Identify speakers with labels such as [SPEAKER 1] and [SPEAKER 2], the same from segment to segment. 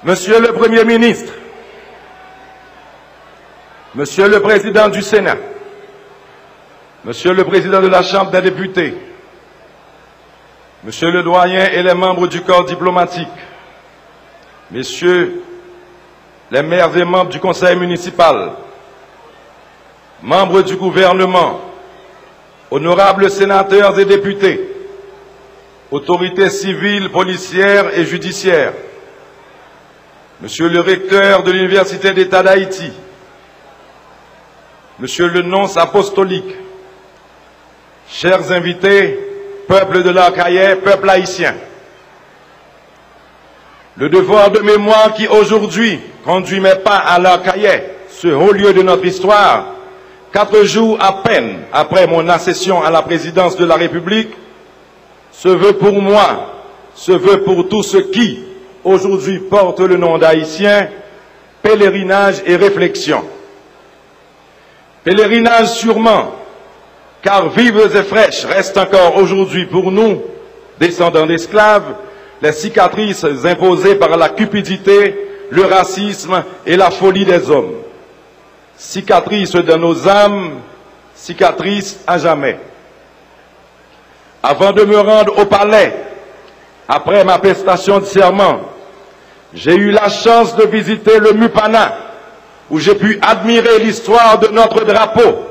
[SPEAKER 1] Monsieur le Premier ministre, Monsieur le Président du Sénat, Monsieur le Président de la Chambre des députés, Monsieur le doyen et les membres du corps diplomatique, Messieurs les maires et membres du conseil municipal, membres du gouvernement, honorables sénateurs et députés, autorités civiles, policières et judiciaires, Monsieur le recteur de l'Université d'État d'Haïti, Monsieur le nonce apostolique, chers invités, peuple de l'Arkaïe, peuple haïtien, le devoir de mémoire qui aujourd'hui conduit mes pas à l'Arkaïe, ce haut lieu de notre histoire, 4 jours à peine après mon accession à la présidence de la République, se veut pour moi, se veut pour tous ceux qui, aujourd'hui, portent le nom d'Haïtien, pèlerinage et réflexion. Pèlerinage sûrement, car vives et fraîches restent encore aujourd'hui pour nous, descendants d'esclaves, les cicatrices imposées par la cupidité, le racisme et la folie des hommes. Cicatrices de nos âmes, cicatrices à jamais. Avant de me rendre au palais, après ma prestation de serment, j'ai eu la chance de visiter le Mupana, où j'ai pu admirer l'histoire de notre drapeau,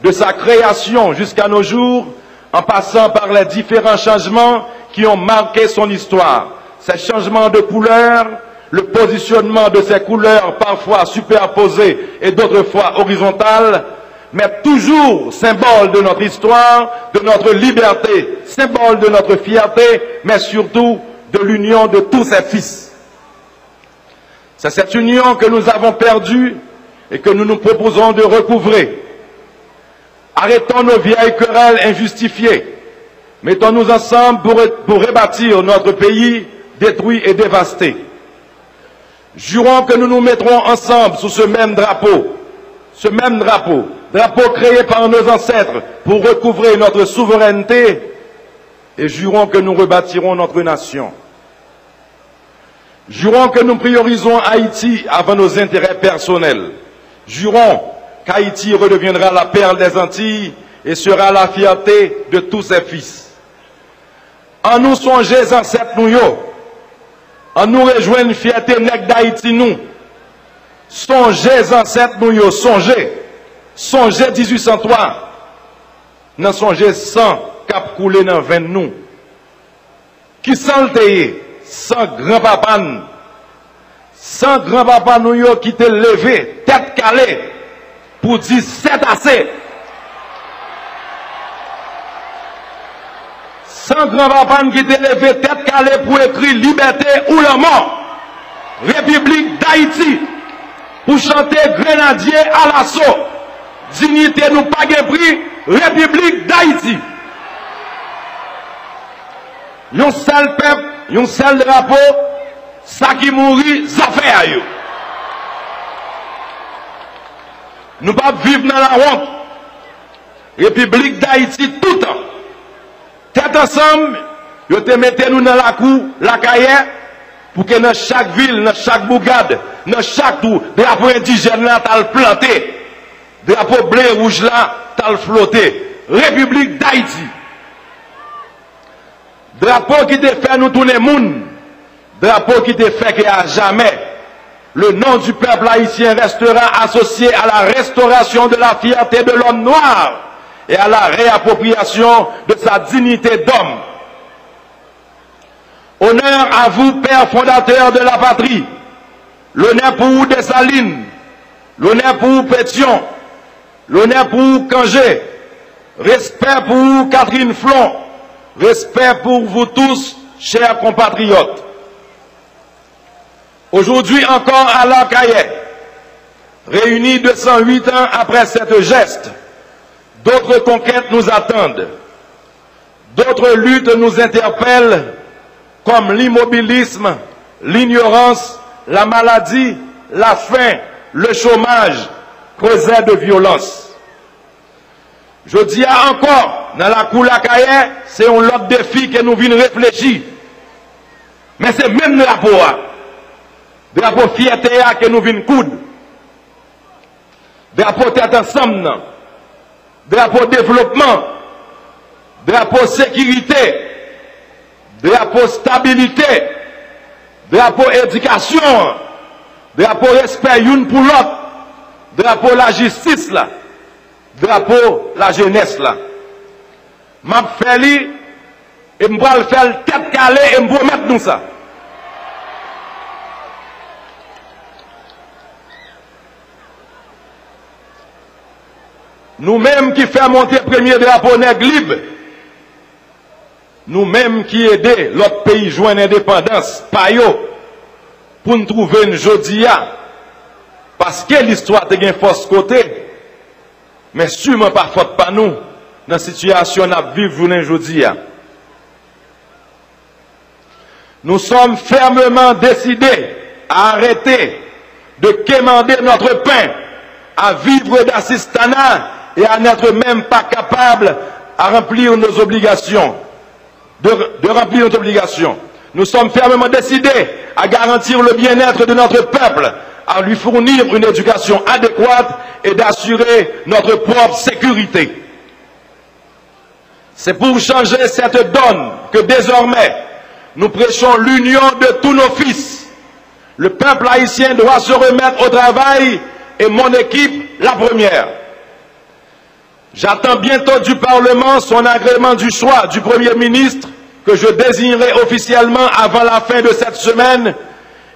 [SPEAKER 1] de sa création jusqu'à nos jours, en passant par les différents changements qui ont marqué son histoire. Ces changements de couleur, le positionnement de ces couleurs parfois superposées et d'autres fois horizontales, mais toujours symbole de notre histoire, de notre liberté, symbole de notre fierté, mais surtout de l'union de tous ses fils. C'est cette union que nous avons perdue et que nous nous proposons de recouvrer. Arrêtons nos vieilles querelles injustifiées. Mettons-nous ensemble pour rebâtir notre pays détruit et dévasté. Jurons que nous nous mettrons ensemble sous ce même drapeau, drapeau créé par nos ancêtres pour recouvrer notre souveraineté, et jurons que nous rebâtirons notre nation. Jurons que nous priorisons Haïti avant nos intérêts personnels. Jurons qu'Haïti redeviendra la perle des Antilles et sera la fierté de tous ses fils. En nous songez ancêtres nous yo, en nous rejoignent fierté nèg d'Haïti nous. Songez ancêtres nous yo, songez 1803, nan songez 100 cap coulé dans 20 nous. Qui sans le sans grand-papa, sans grand-papa nous yo qui te levé, tête calée, pour dire c'est assez. Sans grand-papa qui te levé, tête calée, pour écrire liberté ou la mort. République d'Haïti, pour chanter grenadier à l'assaut. Dignité nous pas de prix, République d'Haïti. Yon seul peuple, yon seul drapeau, ça qui mourit, ça fait à eux. Nous ne pouvons pas vivre dans la honte. République d'Haïti tout le temps. Tête ensemble, vous te mettez nous dans la cour, la carrière, pour que dans chaque ville, dans chaque bourgade, dans chaque tour, drapeau indigène là, t'as le planté. Drapeau bleu rouge là, t'as le flotté. République d'Haïti. Drapeau qui te fait nous tous les monde. Drapeau qui te fait qu'à jamais, le nom du peuple haïtien restera associé à la restauration de la fierté de l'homme noir et à la réappropriation de sa dignité d'homme. Honneur à vous, père fondateur de la patrie. L'honneur pour vous, Dessalines. L'honneur pour vous, Pétion. L'honneur pour vous, Kangé. Respect pour vous, Catherine Flon. Respect pour vous tous, chers compatriotes. Aujourd'hui encore à l'Arkaïe, réunis 208 ans après cette geste, d'autres conquêtes nous attendent. D'autres luttes nous interpellent, comme l'immobilisme, l'ignorance, la maladie, la faim, le chômage, causés de violence. Je dis encore, dans la cour l'Arkaïe, c'est un autre défi que nous venons réfléchir. Mais c'est même drapeau. Drapeau fierté que nous venons coudre. Drapeau tête ensemble. Drapeau développement. Drapeau sécurité. Drapeau stabilité. Drapeau éducation. Drapeau respect une pour l'autre. Drapeau la justice là. Drapeau la jeunesse là. M'a fait li et m'va le faire tête calée et m'va mettre nous ça. Nous-mêmes qui faisons monter le premier drapeau nègre libre, nous-mêmes qui aidons l'autre pays à joindre l'indépendance, pas yo, pour nous trouver une jodia, parce que l'histoire a une force côté, mais sûrement pas faute pas nous, dans la situation à vivre aujourd'hui. Nous sommes fermement décidés à arrêter de quémander notre pain, à vivre d'assistanat et à n'être même pas capable à remplir nos obligations, de remplir notre obligation. Nous sommes fermement décidés à garantir le bien-être de notre peuple, à lui fournir une éducation adéquate et d'assurer notre propre sécurité. C'est pour changer cette donne que désormais nous prêchons l'union de tous nos fils. Le peuple haïtien doit se remettre au travail et mon équipe la première. J'attends bientôt du Parlement son agrément du choix du Premier ministre que je désignerai officiellement avant la fin de cette semaine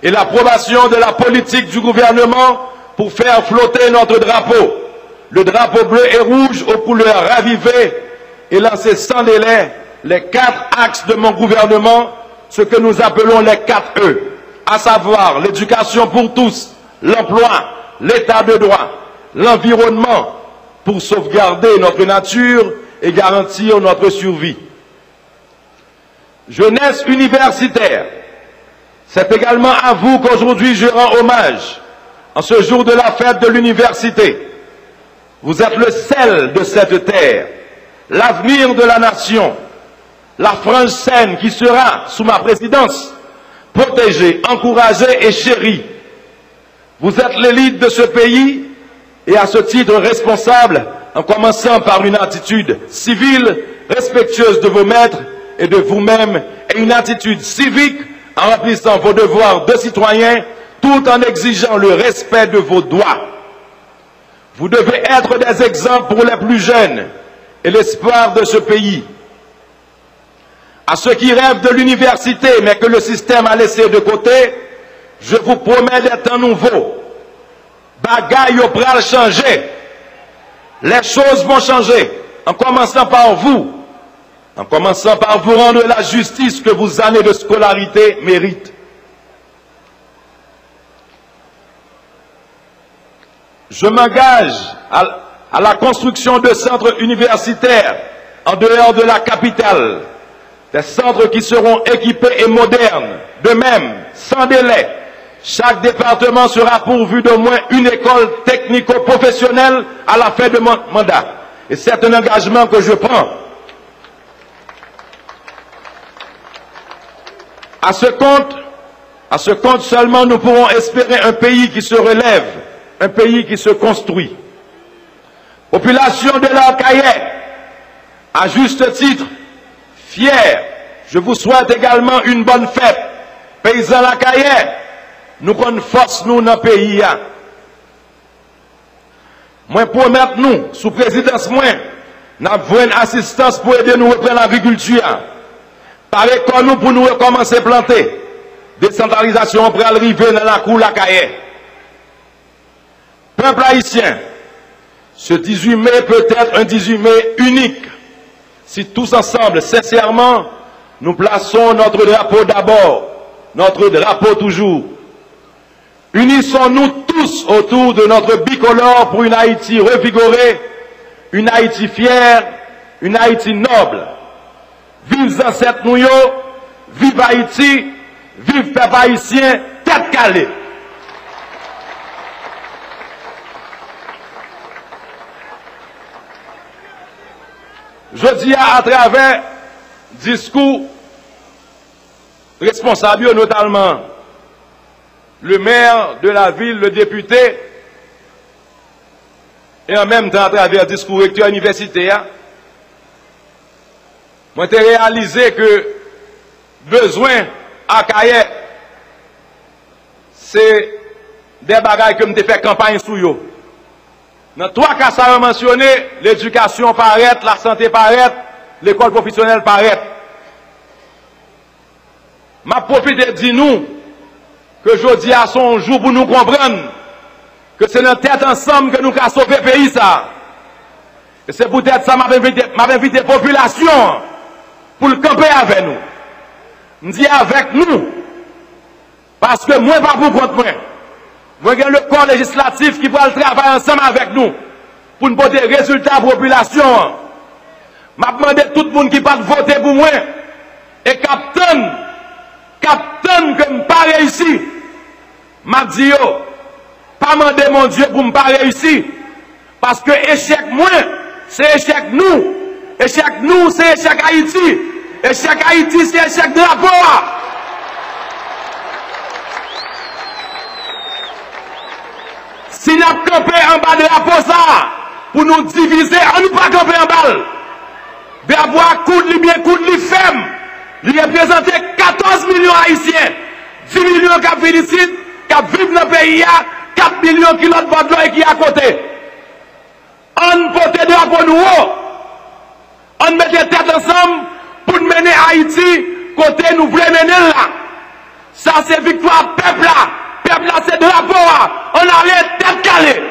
[SPEAKER 1] et l'approbation de la politique du gouvernement pour faire flotter notre drapeau, le drapeau bleu et rouge aux couleurs ravivées et lancer sans délai les 4 axes de mon gouvernement, ce que nous appelons les 4 E, à savoir l'éducation pour tous, l'emploi, l'état de droit, l'environnement, pour sauvegarder notre nature et garantir notre survie. Jeunesse universitaire, c'est également à vous qu'aujourd'hui je rends hommage, en ce jour de la fête de l'université. Vous êtes le sel de cette terre, l'avenir de la nation, la frange saine qui sera, sous ma présidence, protégée, encouragée et chérie. Vous êtes l'élite de ce pays et à ce titre responsable, en commençant par une attitude civile, respectueuse de vos maîtres et de vous-même, et une attitude civique en remplissant vos devoirs de citoyen, tout en exigeant le respect de vos droits. Vous devez être des exemples pour les plus jeunes et l'espoir de ce pays. À ceux qui rêvent de l'université, mais que le système a laissé de côté, je vous promets des temps nouveaux. Bagaille au pral changer. Les choses vont changer, en commençant par vous. En commençant par vous rendre la justice que vos années de scolarité méritent. Je m'engage à la construction de centres universitaires en dehors de la capitale. Des centres qui seront équipés et modernes. De même, sans délai, chaque département sera pourvu d'au moins une école technico-professionnelle à la fin de mon mandat. Et c'est un engagement que je prends. À ce compte seulement, nous pourrons espérer un pays qui se relève, un pays qui se construit. Population de l'Arcaïe, à juste titre, fier, je vous souhaite également une bonne fête. Paysans l'Arcaïe, nous prenons force nous dans le pays. Moi promettre nous, sous présidence moi, nous avons une assistance pour aider nous à reprendre l'agriculture. Pareil comme nous pour nous recommencer à planter. Décentralisation pour arriver dans la cour l'Arcaïe. Peuple haïtien, ce 18 mai peut être un 18 mai unique. Si tous ensemble, sincèrement, nous plaçons notre drapeau d'abord, notre drapeau toujours. Unissons-nous tous autour de notre bicolore pour une Haïti revigorée, une Haïti fière, une Haïti noble. Vive ancêtres nous, vive Haïti, vive peuple haïtien, tête calée. Je dis à travers discours responsables, notamment le maire de la ville, le député, et en même temps à travers le discours recteur universitaire, moi j'ai réalisé que besoin à Kayet, c'est des bagages que je fait campagne sur eux. Dans trois cas, ça a mentionné, l'éducation paraît, la santé paraît, l'école professionnelle paraît. Ma profite dit nous que jeudi à son jour pour nous comprendre que c'est notre tête ensemble que nous avons sauvé le pays. Et c'est peut-être ça m'a invité la population pour le camper avec nous. Je dis avec nous. Parce que moi, pas pour contre moi. Moi, j'ai le corps législatif qui va le travailler ensemble avec nous pour nous porter des résultats à la population. Je demande à tout le monde qui va voter pour moi et capitaine que je ne pas réussi. Je dis, pas demander mon Dieu pour ne pas réussir. Parce que échec moi, c'est échec nous. Échec nous, c'est échec Haïti. Échec Haïti, c'est échec drapeau. Si nous avons campé en bas de drapeau ça, pour nous diviser, on ne pas camper en bas. D'avoir coup de bien, coup de ferme. Il représente 14 millions haïtiens. 10 millions qui félicitent, qui vivent dans le pays, 4 millions qui l'ont de l'eau et qui à côté. On porte drapeau nous, on met les têtes ensemble pour mener Haïti côté nous voulons mener là. Ça c'est victoire peuple là. Peuple là c'est drapeau là. On arrête tête calée.